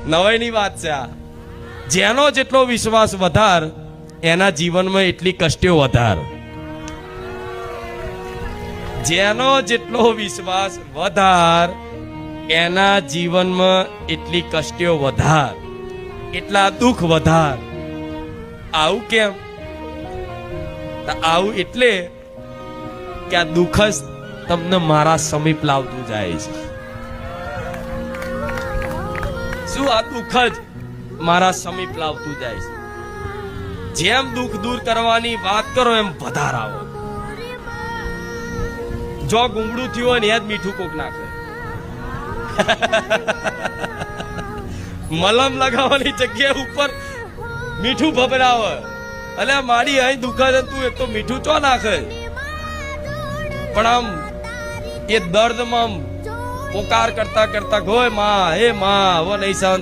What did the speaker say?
નવાઈની વાત છે આ. જેનો જેટલો વિશ્વાસ વધાર એના જીવનમાં એટલી કષ્ટીઓ વધાર. જેનો જેટલો વિશ્વાસ વધાર એના જીવનમાં એટલી કષ્ટીઓ વધાર, એટલા દુઃખ વધાર. આવું કેમ? આવું એટલે કે આ દુઃખ જ તમને મારા સમીપ લાવતું જાય છે. શું આ દુઃખ જ મારા સમીપ લાવતું જાય છે? જેમ દુઃખ દૂર કરવાની વાત કરો એમ વધાર આવો. જો ગુંગળું થયું હોય ને એ જ મીઠું કોક નાખે. મલમ લગાવવાની જગ્યાએ ઉપર મીઠું ભભરાવે. અલે મારી અહીં દુખે છે તું એક તો મીઠું ચો નાખે. પણ આમ એ દર્દમાં પોકાર કરતા કરતા ગોય માં, હે માં, હવે નહીં સહન